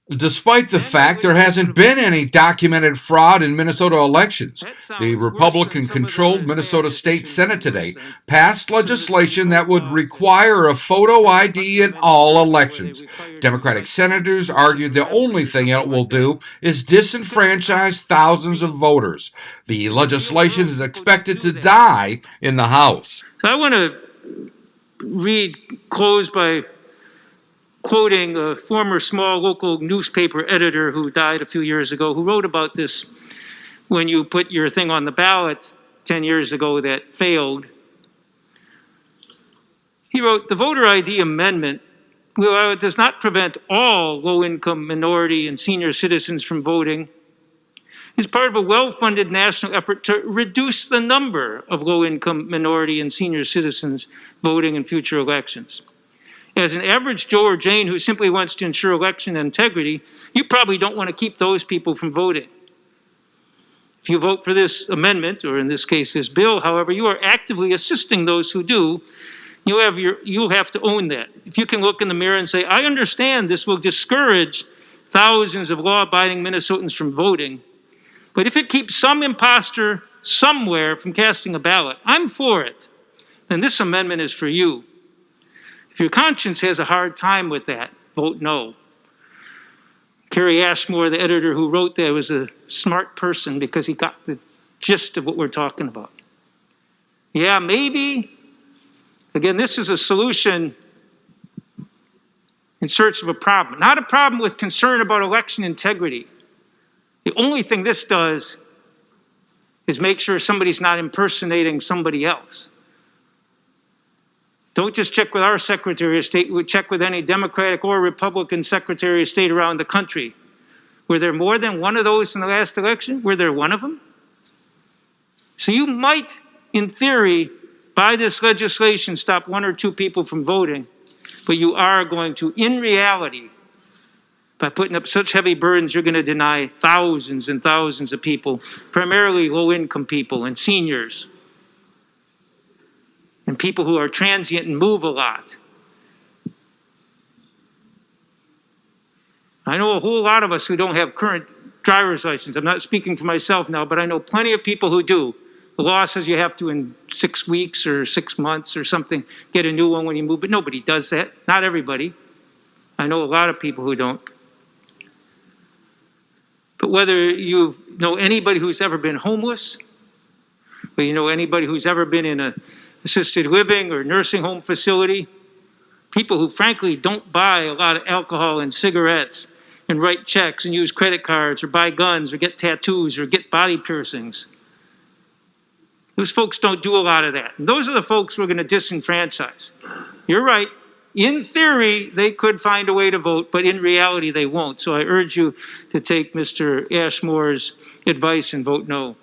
despite the fact there hasn't been any documented fraud in Minnesota elections. The Republican-controlled Minnesota State Senate today passed legislation that would require a photo ID in all elections. Democratic senators argued the only thing it will do is disenfranchise thousands of voters. The legislation is expected to die in the House. So I want to close by quoting a former small local newspaper editor who died a few years ago, who wrote about this when you put your thing on the ballot 10 years ago that failed. He wrote, "The voter ID amendment, while it does not prevent all low-income minority and senior citizens from voting, is part of a well-funded national effort to reduce the number of low-income minority and senior citizens voting in future elections. As an average Joe or Jane who simply wants to ensure election integrity, you probably don't want to keep those people from voting. If you vote for this amendment, or in this case this bill, however, you are actively assisting those who do. You'll have to own that. If you can look in the mirror and say, I understand this will discourage thousands of law-abiding Minnesotans from voting, but if it keeps some imposter somewhere from casting a ballot, I'm for it. Then this amendment is for you. If your conscience has a hard time with that, vote no." Kerry Ashmore, the editor who wrote that, was a smart person because he got the gist of what we're talking about. Yeah, maybe. Again, this is a solution in search of a problem, not a problem with concern about election integrity. The only thing this does is make sure somebody's not impersonating somebody else. Don't just check with our Secretary of State, we check with any Democratic or Republican Secretary of State around the country. Were there more than one of those in the last election? Were there one of them? So you might, in theory, by this legislation, stop one or two people from voting, but you are going to, in reality, by putting up such heavy burdens, you're going to deny thousands and thousands of people, primarily low-income people and seniors, and people who are transient and move a lot. I know a whole lot of us who don't have current driver's license. I'm not speaking for myself now, but I know plenty of people who do. The law says you have to, in 6 weeks or 6 months or something, get a new one when you move, but nobody does that. Not everybody. I know a lot of people who don't. But whether you know anybody who's ever been homeless, or you know anybody who's ever been in an assisted living or nursing home facility, people who frankly don't buy a lot of alcohol and cigarettes and write checks and use credit cards or buy guns or get tattoos or get body piercings. Those folks don't do a lot of that. And those are the folks we're going to disenfranchise. You're right. In theory, they could find a way to vote, but in reality, they won't. So I urge you to take Mr. Ashmore's advice and vote no.